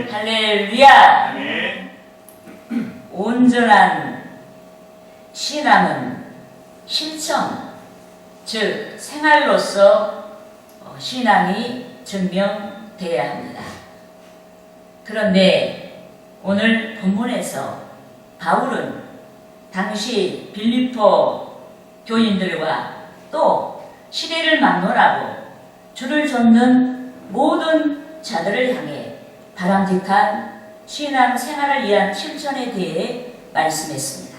할렐루야. 아멘. 온전한 신앙은 실천, 즉 생활로서 신앙이 증명되어야 합니다. 그런데 오늘 본문에서 바울은 당시 빌립보 교인들과 또 시대를 막론하고 주를 좇는 모든 자들을 향해 바람직한 신앙 생활을 위한 실천에 대해 말씀했습니다.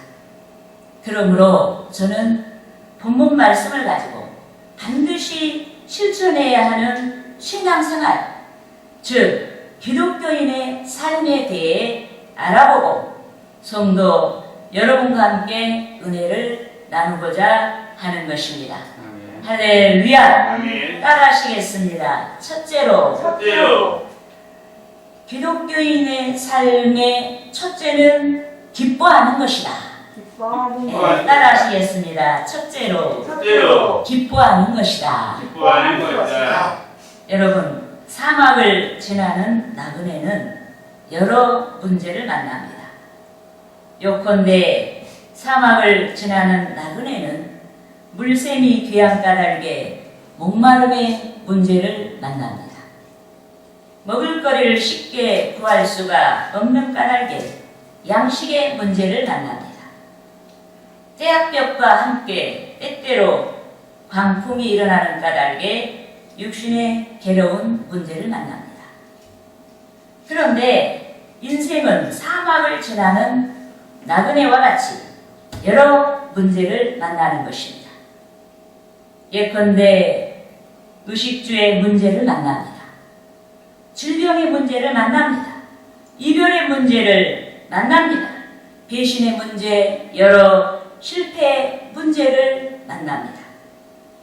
그러므로 저는 본문 말씀을 가지고 반드시 실천해야 하는 신앙 생활, 즉 기독교인의 삶에 대해 알아보고 성도 여러분과 함께 은혜를 나누고자 하는 것입니다. 아멘. 할렐루야. 아멘. 따라하시겠습니다. 첫째로 기독교인의 삶의 첫째는 기뻐하는 것이다. 네, 따라하시겠습니다. 첫째로 기뻐하는 것이다. 기뻐하는 것이다. 여러분, 사막을 지나는 나그네는 여러 문제를 만납니다. 요컨대 사막을 지나는 나그네는 물샘이 귀한 까닭에 목마름의 문제를 만납니다. 먹을거리를 쉽게 구할 수가 없는 까닭에 양식의 문제를 만납니다. 때학벽과 함께 때때로 광풍이 일어나는 까닭에 육신의 괴로운 문제를 만납니다. 그런데 인생은 사막을 지나는 나그네와 같이 여러 문제를 만나는 것입니다. 예컨대 의식주의 문제를 만납니다. 질병의 문제를 만납니다. 이별의 문제를 만납니다. 배신의 문제, 여러 실패의 문제를 만납니다.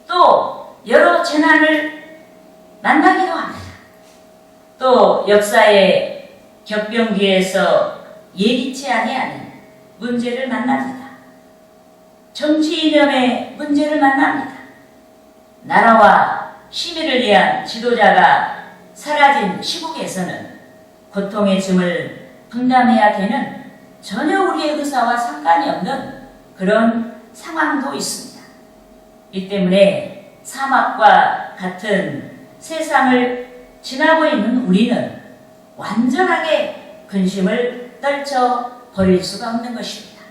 또 여러 재난을 만나기도 합니다. 또 역사의 격변기에서 예기치 아니하는 문제를 만납니다. 정치 이념의 문제를 만납니다. 나라와 시민을 위한 지도자가 사라진 시국에서는 고통의 짐을 분담해야 되는 전혀 우리의 의사와 상관이 없는 그런 상황도 있습니다. 이 때문에 사막과 같은 세상을 지나고 있는 우리는 완전하게 근심을 떨쳐 버릴 수가 없는 것입니다.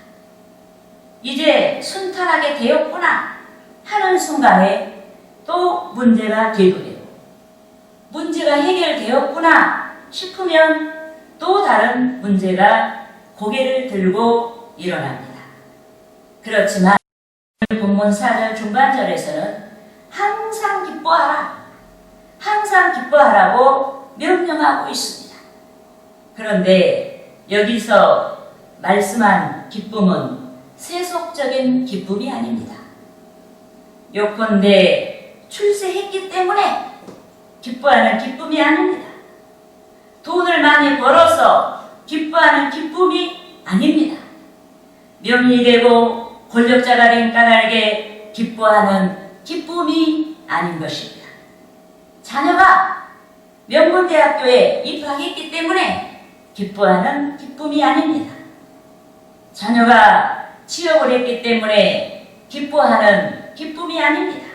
이제 순탄하게 되었구나 하는 순간에 또 문제가 계속되고 문제가 해결되었구나 싶으면 또 다른 문제가 고개를 들고 일어납니다. 그렇지만 본문 4절 중반절에서는 항상 기뻐하라, 항상 기뻐하라고 명령하고 있습니다. 그런데 여기서 말씀한 기쁨은 세속적인 기쁨이 아닙니다. 요컨대 출세했기 때문에 기뻐하는 기쁨이 아닙니다. 돈을 많이 벌어서 기뻐하는 기쁨이 아닙니다. 명이 되고 권력자가 된 까닭에 기뻐하는 기쁨이 아닌 것입니다. 자녀가 명문대학교에 입학했기 때문에 기뻐하는 기쁨이 아닙니다. 자녀가 취업을 했기 때문에 기뻐하는 기쁨이 아닙니다.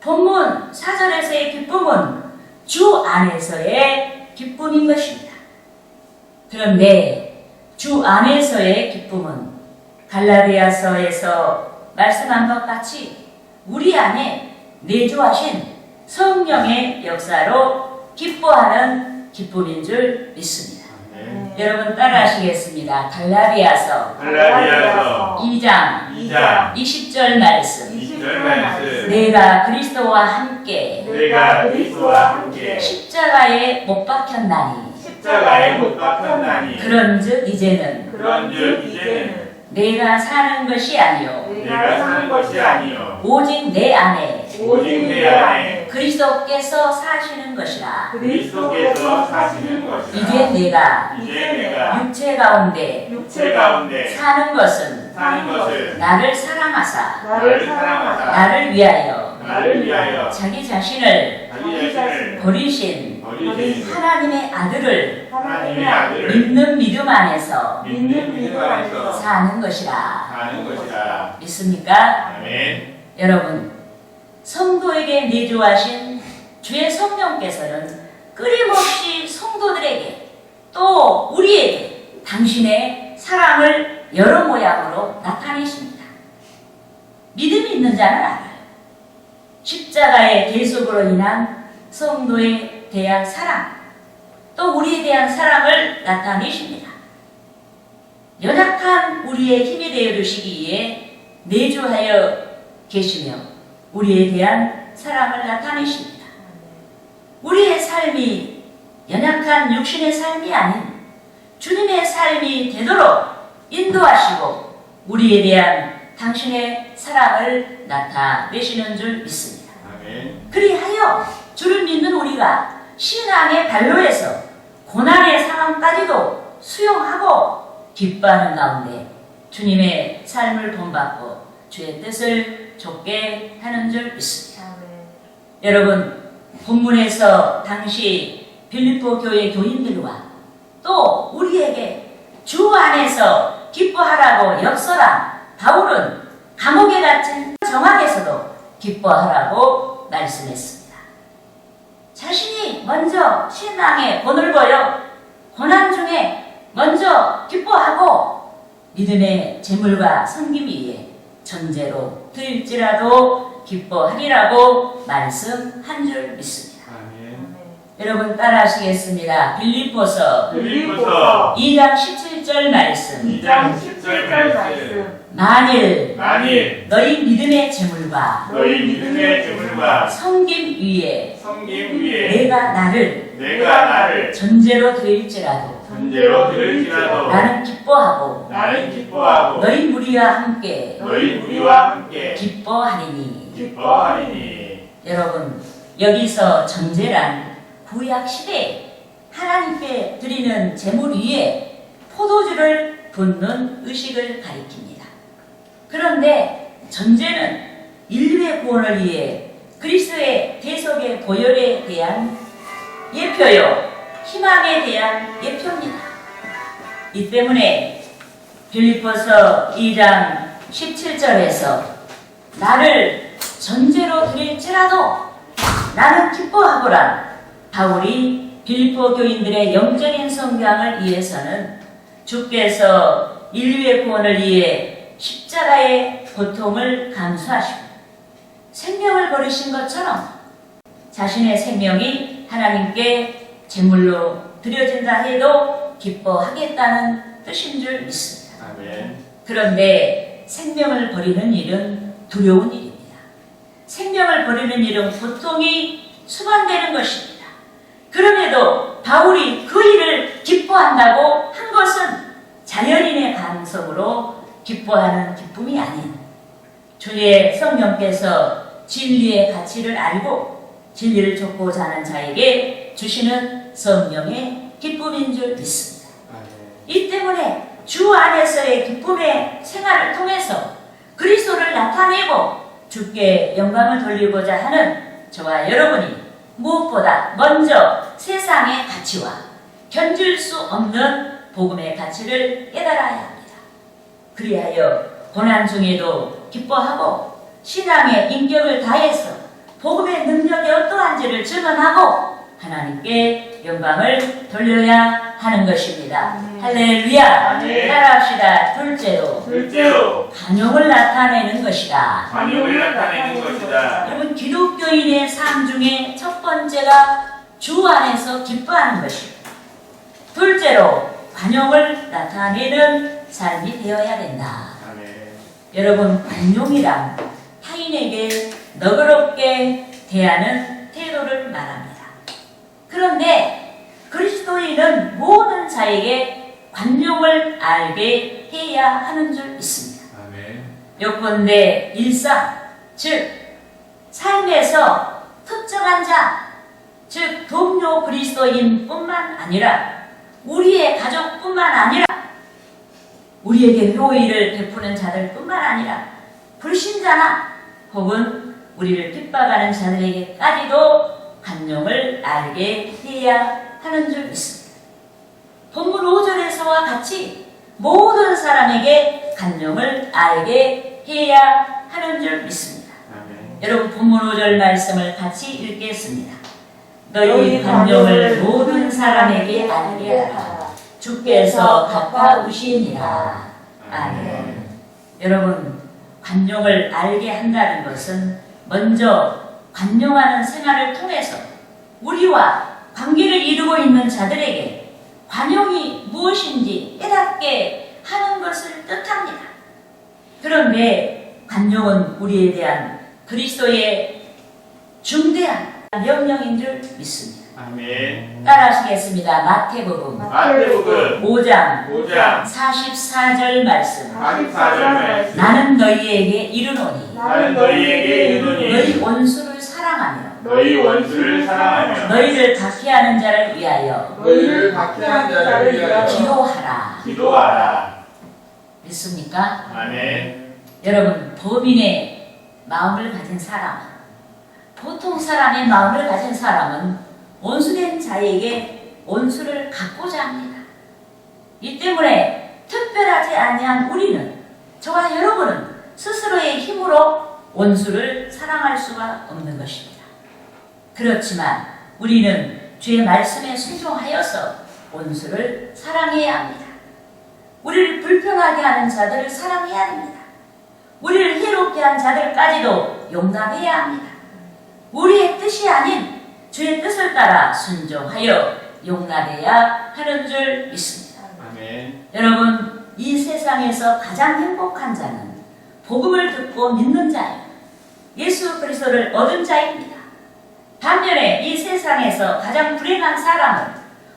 본문 4절에서의 기쁨은 주 안에서의 기쁨인 것입니다. 그런데 주 안에서의 기쁨은 갈라디아서에서 말씀한 것 같이 우리 안에 내주하신 성령의 역사로 기뻐하는 기쁨인 줄 믿습니다. 여러분 따라하시겠습니다. 갈라디아서 2장 20절 말씀. 내가 그리스도와 함께 십자가에 못 박혔나니 그런즉 이제는 내가 사는 것이 아니요 오직 내 안에 그리스도께서 사시는 것이라. 이제 내가 육체 가운데 사는 것은 나를 사랑하사 나를 위하여 자기 자신을 버리신 하나님의 아들을 하나님의 아들을 믿는 믿음 안에서 믿는 믿음 안에서 사는 것이라. 사는 것이다. 믿습니까? 아멘. 여러분, 성도에게 내주하신 주의 성령께서는 끊임없이 성도들에게 또 우리에게 당신의 사랑을 여러 모양으로 나타내십니다. 믿음이 있는 자는 알아요. 십자가의 계속으로 인한 성도에 대한 사랑, 또 우리에 대한 사랑을 나타내십니다. 연약한 우리의 힘이 되어 주시기에 내주하여 계시며 우리에 대한 사랑을 나타내십니다. 우리의 삶이 연약한 육신의 삶이 아닌 주님의 삶이 되도록 인도하시고 우리에 대한 당신의 사랑을 나타내시는 줄 믿습니다. 아멘. 그리하여 주를 믿는 우리가 신앙의 발로에서 고난의 상황까지도 수용하고 기뻐하는 가운데 주님의 삶을 본받고 주의 뜻을 좇게 하는 줄 믿습니다. 여러분, 본문에서 당시 빌립보 교회 교인들과 또 우리에게 주 안에서 기뻐하라고 역설한 바울은 감옥에 갇힌 정학에서도 기뻐하라고 말씀했습니다. 자신이 먼저 신앙의 본을 보여 고난 중에 먼저 기뻐하고 믿음의 재물과 섬김 위에 전제로 드릴지라도 기뻐하리라고 말씀한 줄 믿습니다. 아멘. 여러분 따라하시겠습니다. 빌립보서 2장 17절 말씀. 2장 10절 말씀. 만일 너희 믿음의 재물과 믿음의 재물과 섬김 위에 섬김 위에 내가 나를 전제로 드릴지라도 들을지라도 기뻐하고 너희 무리와 함께 기뻐하리니. 여러분, 여기서 전제란 구약 시대에 하나님께 드리는 제물 위에 포도주를 붓는 의식을 가리킵니다. 그런데 전제는 인류의 구원을 위해 그리스도의 대속의 보혈에 대한 예표요, 희망에 대한 예표입니다. 이 때문에 빌립보서 2장 17절에서 나를 전제로 드릴지라도 나는 기뻐하거라. 바울이 빌립보 교인들의 영적인 성장을 위해서는 주께서 인류의 구원을 위해 십자가의 고통을 감수하시고 생명을 버리신 것처럼 자신의 생명이 하나님께 제물로 드려진다 해도 기뻐하겠다는 뜻인 줄 믿습니다. 아멘. 그런데 생명을 버리는 일은 두려운 일입니다. 생명을 버리는 일은 고통이 수반되는 것입니다. 그럼에도 바울이 그 일을 기뻐한다고 한 것은 자연인의 감성으로 기뻐하는 기쁨이 아닌 주의 성령께서 진리의 가치를 알고 진리를 좇고자 하는 자에게 주시는 성령의 기쁨인 줄 믿습니다. 이 때문에 주 안에서의 기쁨의 생활을 통해서 그리스도를 나타내고 주께 영광을 돌리고자 하는 저와 여러분이 무엇보다 먼저 세상의 가치와 견줄 수 없는 복음의 가치를 깨달아야 합니다. 그리하여 고난 중에도 기뻐하고 신앙의 인격을 다해서 복음의 능력이 어떠한지를 증언하고 하나님께 영광을 돌려야 하는 것입니다. 할렐루야. 따라합시다. 둘째로 관용을 나타내는 것이다. 여러분, 기독교인의 삶 중에 첫 번째가 주 안에서 기뻐하는 것입니다. 둘째로 관용을 나타내는 삶이 되어야 된다. 여러분, 관용이란 타인에게 너그럽게 대하는 태도를 말합니다. 그런데 그리스도인은 모든 자에게 관용을 알게 해야 하는 줄 믿습니다. 요컨대 일상, 즉 삶에서 특정한 자, 즉 동료 그리스도인뿐만 아니라 우리의 가족뿐만 아니라 우리에게 효의를 베푸는 자들뿐만 아니라 불신자나 혹은 우리를 핍박하는 자들에게까지도 관용을 알게 해야 하는 줄 믿습니다. 본문 5절에서와 같이 모든 사람에게 관용을 알게 해야 하는 줄 믿습니다. 아멘. 여러분 본문 5절 말씀을 같이 읽겠습니다. 너희 관용을 모든 사람에게 알게 하라. 주께서 가까우시니라. 아멘. 여러분 관용을 알게 한다는 것은 먼저 관용하는 생활을 통해서 우리와 관계를 이루고 있는 자들에게 관용이 무엇인지 깨닫게 하는 것을 뜻합니다. 그런데 관용은 우리에 대한 그리스도의 중대한 명령인 줄 믿습니다. 아멘. 따라하시겠습니다. 마태복음 마태복음 5장 5장 44절 말씀. 44절 말씀. 나는 너희에게 이르노니 나는 너희에게 이르노니 너희 원수를 사랑하며 너희 원수를 사랑하며 너희를 박해하는 자를 위하여 너희를 박해한 자를 위하여 기도하라. 기도하라. 믿습니까? 아멘. 여러분 범인의 마음을 가진 사람, 보통 사람의 마음을 가진 사람은 원수된 자에게 원수를 갚고자 합니다. 이 때문에 특별하지 아니한 우리는, 저와 여러분은 스스로의 힘으로 원수를 사랑할 수가 없는 것입니다. 그렇지만 우리는 주의 말씀에 순종하여서 원수를 사랑해야 합니다. 우리를 불편하게 하는 자들을 사랑해야 합니다. 우리를 해롭게 한 자들까지도 용납해야 합니다. 우리의 뜻이 아닌 주의 뜻을 따라 순종하여 용납해야 하는 줄 믿습니다. 아멘. 여러분, 이 세상에서 가장 행복한 자는 복음을 듣고 믿는 자예요. 예수 그리스도를 얻은 자입니다. 반면에 이 세상에서 가장 불행한 사람은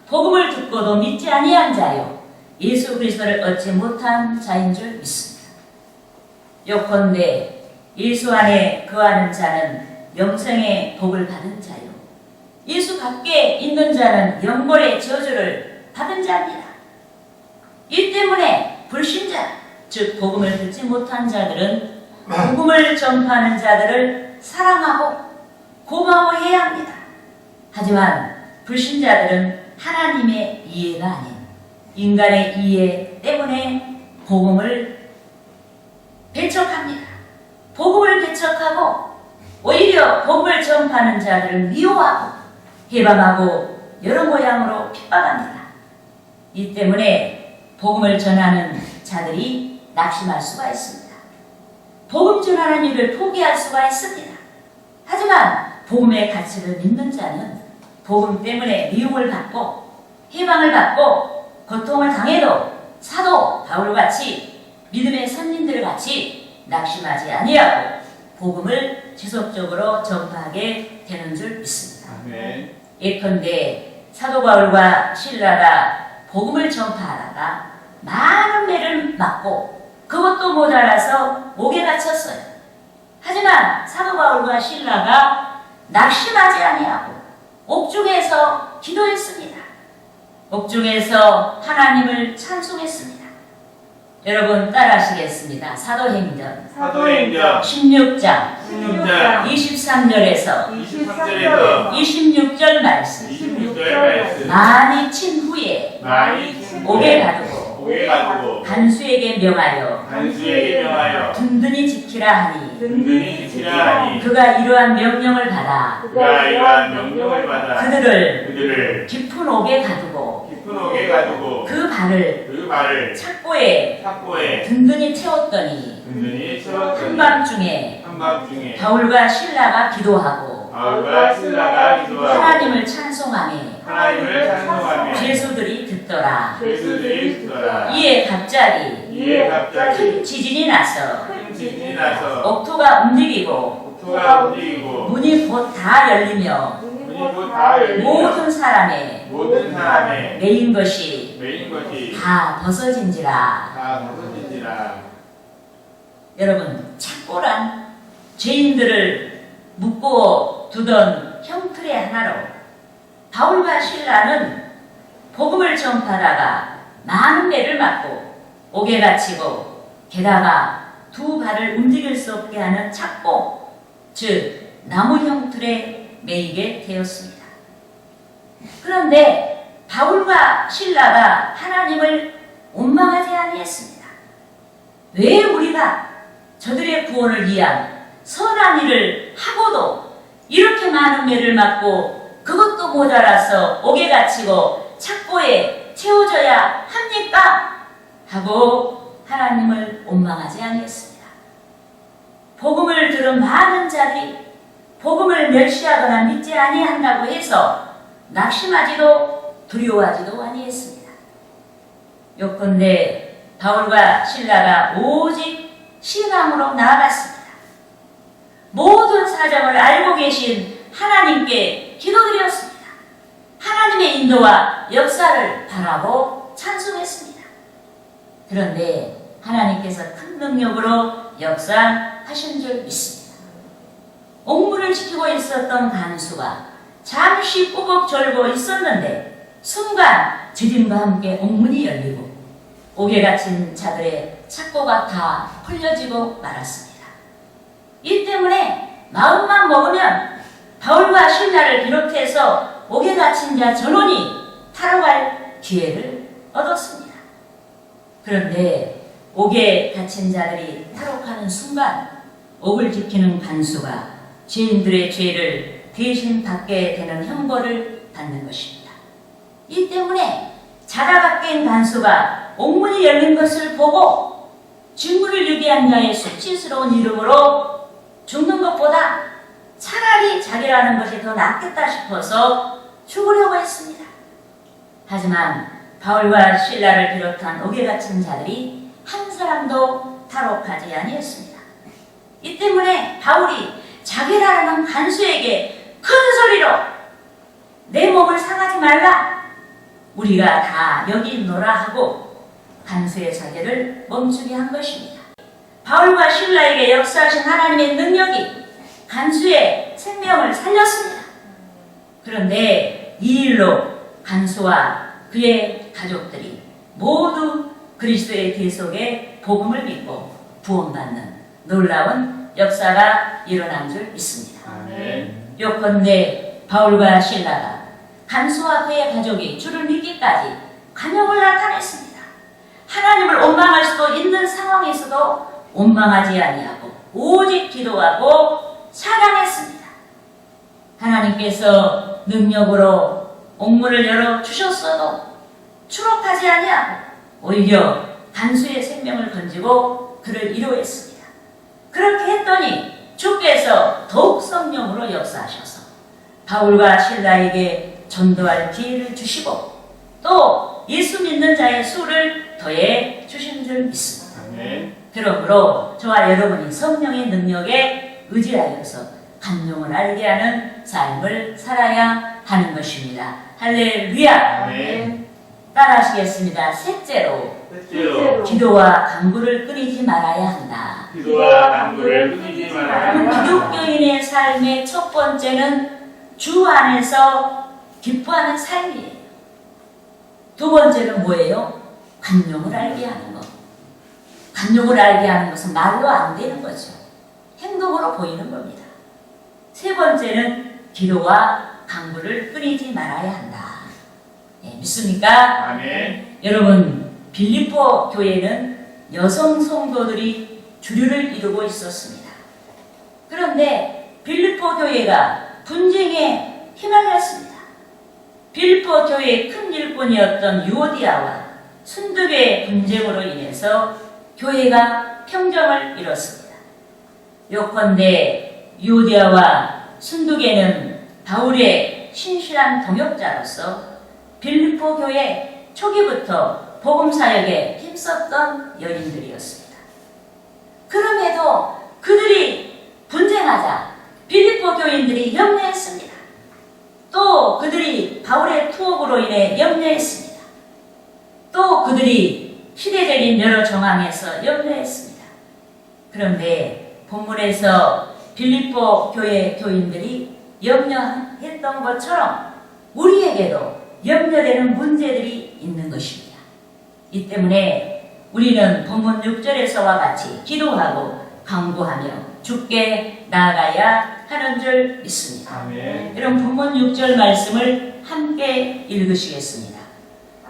복음을 듣고도 믿지 아니한 자요, 예수 그리스도를 얻지 못한 자인 줄 믿습니다. 요컨대 예수 안에 거하는 자는 영생의 복을 받은 자요, 예수 밖에 있는 자는 영벌의 저주를 받은 자입니다. 이 때문에 불신자, 즉 복음을 듣지 못한 자들은 복음을 전파하는 자들을 사랑하고 고마워해야 합니다. 하지만 불신자들은 하나님의 이해가 아닌 인간의 이해 때문에 복음을 배척합니다. 복음을 배척하고 오히려 복음을 전파하는 자들을 미워하고 해방하고 여러 모양으로 핍박합니다. 이 때문에 복음을 전하는 자들이 낙심할 수가 있습니다. 복음 전하는 일을 포기할 수가 있습니다. 하지만 복음의 가치를 믿는 자는 복음 때문에 미움을 받고 해방을 받고 고통을 당해도 사도 바울같이 믿음의 선민들같이 낙심하지 아니하고 복음을 지속적으로 전파하게 되는 줄 믿습니다. 아멘. 예컨대 사도 바울과 실라가 복음을 전파하다가 많은 매를 맞고 그것도 모자라서 옥에 갇혔어요. 하지만 사도 바울과 실라가 낙심하지 아니하고 옥중에서 기도했습니다. 옥중에서 하나님을 찬송했습니다. 여러분 따라하시겠습니다. 사도행전 사도행전 16장 16장 23절에서 23절에서 26절 말씀. 26절 말씀. 많이 친 후에 많이 옥에 가두고 옥에 가두고 간수에게 명하여 간수에게 명하여 든든히 지키라 하니 든든히 지키라 하니 그가 이러한 명령을 받아 그가 이러한 명령을 받아 그들을 그들을 깊은 옥에 가두고 깊은 옥에 가두고 그 발을 그 발을 착고에 탁고에 든든히 채웠더니 든든히 채웠더니 한밤중에 한밤중에 바울과 실라가 기도하고 바울과 실라가 기도하고 하나님을 찬송하며 하나님을 찬송하며 죄수들이 듣더라. 죄수들이 듣더라. 이에 갑자기 이에 갑자기 큰 지진이 나서 큰 지진이 나서 옥토가 움직이고 옥토가 움직이고 문이 곧 다 열리며 문이 곧 다 열리며 모든 사람의 모든 사람의 메인 것이 메인 것이 다 벗어진지라. 다 벗어진지라. 여러분, 착고란 죄인들을 묶고 두던 형틀의 하나로 바울과 실라는 복음을 전파하다가 많은 매를 맞고 옥에 갇히고 게다가 두 발을 움직일 수 없게 하는 착고, 즉 나무 형틀에 매이게 되었습니다. 그런데 바울과 실라가 하나님을 원망하지 아니했습니다. 왜 우리가 저들의 구원을 위한 선한 일을 하고도 이렇게 많은 매를 맞고 그것도 모자라서 옥에 갇히고 착고에 채워져야 합니까? 하고 하나님을 원망하지 아니했습니다. 복음을 들은 많은 자들이 복음을 멸시하거나 믿지 아니한다고 해서 낙심하지도 두려워하지도 아니했습니다. 요컨대 바울과 실라가 오직 신앙으로 나아갔습니다. 모든 사정을 알고 계신 하나님께 기도드렸습니다. 하나님의 인도와 역사를 바라고 찬송했습니다. 그런데 하나님께서 큰 능력으로 역사하신 줄 믿습니다. 옥문을 지키고 있었던 간수가 잠시 꾸벅 졸고 있었는데 순간 지진과 함께 옥문이 열리고 옥에 갇힌 자들의 착고가 다 풀려지고 말았습니다. 이 때문에 마음만 먹으면 바울과 실라를 비롯해서 옥에 갇힌 자 전원이 탈옥할 기회를 얻었습니다. 그런데 옥에 갇힌 자들이 탈옥하는 순간 옥을 지키는 간수가 죄인들의 죄를 대신 받게 되는 형벌을 받는 것입니다. 이 때문에 자다가 깬 간수가 옥문이 열린 것을 보고 증거를 유기한 자의 수치스러운 이름으로 죽는 것보다 차라리 자기라는 것이 더 낫겠다 싶어서 죽으려고 했습니다. 하지만 바울과 실라를 비롯한 옥에 갇힌 자들이 한 사람도 탈옥하지 아니했습니다. 이 때문에 바울이 자기라는 간수에게 큰 소리로 내 몸을 상하지 말라, 우리가 다 여기 있노라 하고 간수의 사제를 멈추게 한 것입니다. 바울과 실라에게 역사하신 하나님의 능력이 간수의 생명을 살렸습니다. 그런데 이 일로 간수와 그의 가족들이 모두 그리스도의 계속에 복음을 믿고 구원받는 놀라운 역사가 일어난 줄 믿습니다. 아멘. 요컨대 바울과 실라가 간수와 그의 가족이 주를 믿기까지 간역을 나타냈습니다. 하나님을 원망할 수도 있는 상황에서도 원망하지 아니하고 오직 기도하고 찬양했습니다. 하나님께서 능력으로 옥문을 열어 주셨어도 추록하지 아니하고 오히려 간수의 생명을 건지고 그를 위로했습니다. 그렇게 했더니 주께서 더욱 성령으로 역사하셔서 바울과 실라에게 전도할 기회를 주시고 또 예수 믿는 자의 수를 더해 주신 줄 믿습니다. 아멘. 그러므로 저와 여러분이 성령의 능력에 의지하여서 감동을 알게 하는 삶을 살아야 하는 것입니다. 할렐루야. 아멘. 따라하시겠습니다. 셋째로 셋째로 기도와 간구를 끊이지 말아야 한다. 기도와 간구를 끊이지 말아야 그럼 한다. 기독교인의 삶의 첫 번째는 주 안에서 기뻐하는 삶이에요. 두 번째는 뭐예요? 간용을 알게 하는 것. 간용을 알게 하는 것은 말로 안 되는 거죠. 행동으로 보이는 겁니다. 세 번째는 기도와 간구를 끊이지 말아야 한다. 네, 믿습니까? 아멘. 여러분, 빌립보 교회는 여성 성도들이 주류를 이루고 있었습니다. 그런데 빌립보 교회가 분쟁에 휘말렸습니다. 빌립보 교회의 큰 일꾼이었던 유오디아와 순두계의 분쟁으로 인해서 교회가 평정을 잃었습니다. 요컨대 유오디아와 순두계는 바울의 신실한 동역자로서 빌립보 교회 초기부터 복음 사역에 힘썼던 여인들이었습니다. 그럼에도 그들이 분쟁하자 빌립보 교인들이 염려했습니다. 또 그들이 바울의 투옥으로 인해 염려했습니다. 또 그들이 시대적인 여러 정황에서 염려했습니다. 그런데 본문에서 빌립보 교회 교인들이 염려했던 것처럼 우리에게도 염려되는 문제들이 있는 것입니다. 이 때문에 우리는 본문 6절에서와 같이 기도하고 강구하며 주께 나아가야 하는 줄 믿습니다. 아멘. 여러분 본문 6절 말씀을 함께 읽으시겠습니다.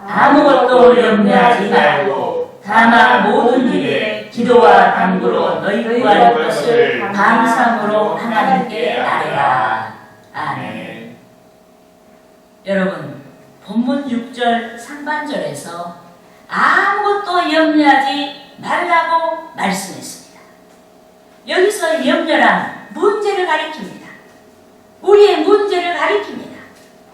아무것도 염려하지 말고 다만 모든 일에 기도와 간구로 너희 구할 것을 감사함으로 하나님께 아뢰라. 아멘. 여러분 본문 6절 상반절에서 아무것도 염려하지 말라고 말씀했습니다. 여기서 염려란 문제를 가리킵니다. 우리의 문제를 가리킵니다.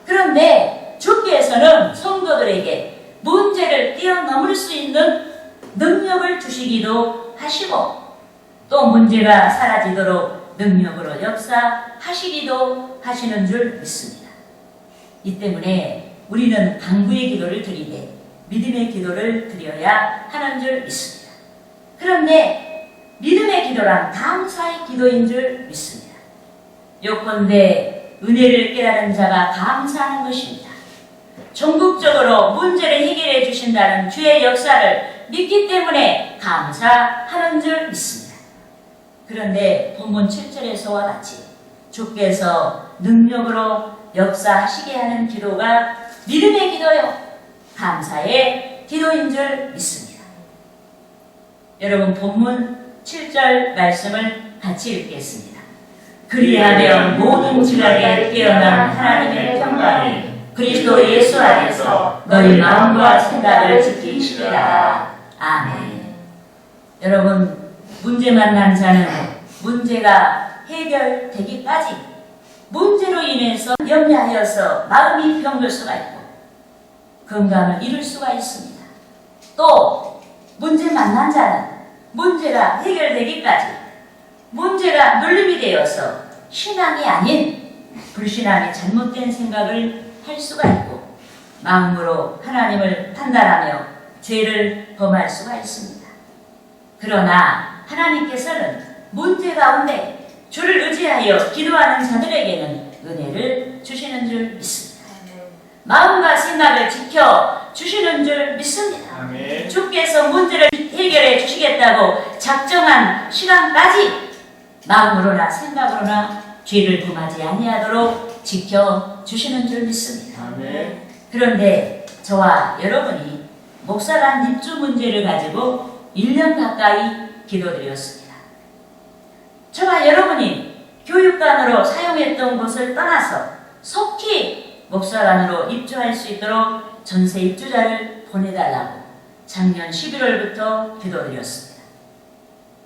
그런데 주께서는 성도들에게 문제를 뛰어넘을 수 있는 능력을 주시기도 하시고 또 문제가 사라지도록 능력으로 역사하시기도 하시는 줄 믿습니다. 이 때문에 우리는 간구의 기도를 드리되 믿음의 기도를 드려야 하는 줄 믿습니다. 그런데 믿음의 기도란 감사의 기도인 줄 믿습니다. 요컨대 은혜를 깨달은 자가 감사하는 것입니다. 전국적으로 문제를 해결해 주신다는 주의 역사를 믿기 때문에 감사하는 줄 믿습니다. 그런데 본문 7절에서와 같이 주께서 능력으로 역사하시게 하는 기도가 믿음의 기도요 감사의 기도인 줄 믿습니다. 여러분 본문 7절 말씀을 같이 읽겠습니다. 그리하면 모든 지각에 깨어난 하나님의 평강이 그리스도 예수 안에서 너희 마음과 생각을 지키시리라. 아멘. 여러분 문제 만난 자는 문제가 해결되기까지 문제로 인해서 염려하여서 마음이 병들 수가 있고 건강을 잃을 수가 있습니다. 또 문제 만난 자는 문제가 해결되기까지 문제가 눌림이 되어서 신앙이 아닌 불신앙의 잘못된 생각을 할 수가 있고 마음으로 하나님을 판단하며 죄를 범할 수가 있습니다. 그러나 하나님께서는 문제 가운데 주를 의지하여 기도하는 자들에게는 은혜를 주시는 줄 믿습니다. 마음과 생각을 지켜 주시는 줄 믿습니다. 아멘. 주께서 문제를 해결해 주시겠다고 작정한 시간까지 마음으로나 생각으로나 죄를 범하지 아니하도록 지켜 주시는 줄 믿습니다. 아멘. 그런데 저와 여러분이 목사란 입주 문제를 가지고 1년 가까이 기도드렸습니다. 저와 여러분이 교육관으로 사용했던 곳을 떠나서 속히 목사관으로 입주할 수 있도록 전세 입주자를 보내달라고 작년 11월부터 기도드렸습니다.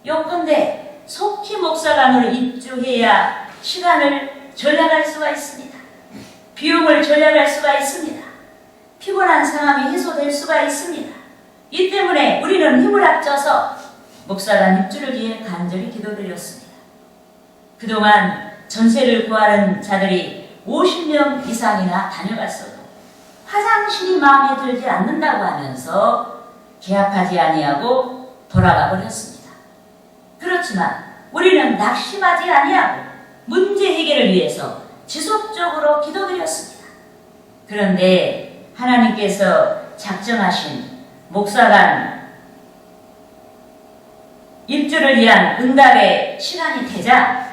요컨대 속히 목사관으로 입주해야 시간을 절약할 수가 있습니다. 비용을 절약할 수가 있습니다. 피곤한 상황이 해소될 수가 있습니다. 이 때문에 우리는 힘을 합쳐서 목사관 입주를 위해 간절히 기도드렸습니다. 그동안 전세를 구하는 자들이 50명 이상이나 다녀갔어도 화장실이 마음에 들지 않는다고 하면서 계약하지 아니하고 돌아가 버렸습니다. 그렇지만 우리는 낙심하지 아니하고 문제 해결을 위해서 지속적으로 기도드렸습니다. 그런데 하나님께서 작정하신 목사관 입주를 위한 응답의 시간이 되자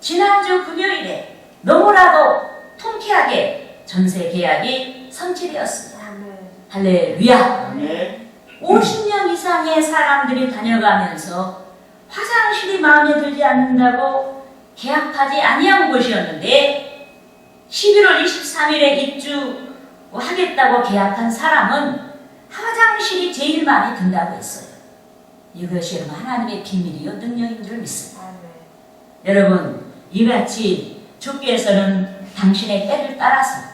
지난주 금요일에 너무나도 통쾌하게 전세 계약이 성취되었습니다. 할렐루야. 아멘. 50명 이상의 사람들이 다녀가면서 화장실이 마음에 들지 않는다고 계약하지 아니한 곳이었는데 11월 23일에 입주하겠다고 계약한 사람은 화장실이 제일 마음에 든다고 했어요. 이것이 하나님의 비밀이요 능력인 줄 믿습니다. 여러분 이같이 주께서는 당신의 때를 따라서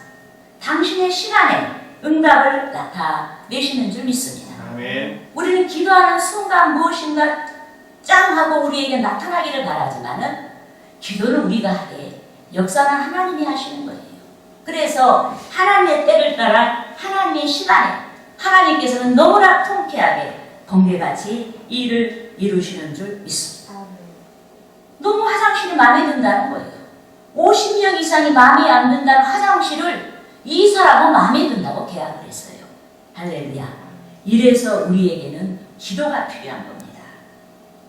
당신의 시간에 응답을 나타내시는 줄 믿습니다. 아멘. 우리는 기도하는 순간 무엇인가 짱 하고 우리에게 나타나기를 바라지만은 기도는 우리가 하되 역사는 하나님이 하시는 거예요. 그래서 하나님의 때를 따라 하나님의 시간에 하나님께서는 너무나 통쾌하게 번개같이 일을 이루시는 줄 믿습니다. 너무 화장실이 마음에 든다는 거예요. 50명 이상이 마음에 안 든다는 화장실을 이사라고 마음에 든다고 계약을 했어요. 할렐루야. 이래서 우리에게는 기도가 필요한 겁니다.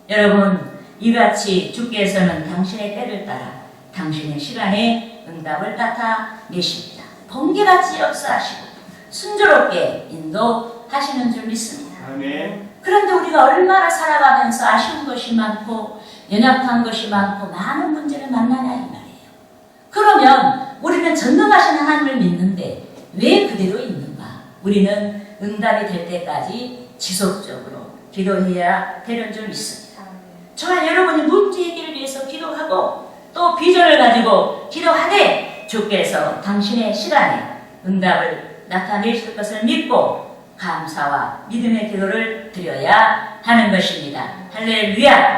여러분 이같이 주께서는 당신의 때를 따라 당신의 시간에 응답을 나타내십니다. 번개같이 역사하시고 순조롭게 인도하시는 줄 믿습니다. 아멘. 그런데 우리가 얼마나 살아가면서 아쉬운 것이 많고 연약한 것이 많고 많은 문제를 만나냐 이 말이에요. 그러면 우리는 전능하신 하나님을 믿는데 왜 그대로 있는가? 우리는 응답이 될 때까지 지속적으로 기도해야 되는 줄 믿습니다. 저와 여러분이 문제 해결을 위해서 기도하고 또 비전을 가지고 기도하되 주께서 당신의 시간에 응답을 나타내실 것을 믿고 감사와 믿음의 기도를 드려야 하는 것입니다. 할렐루야!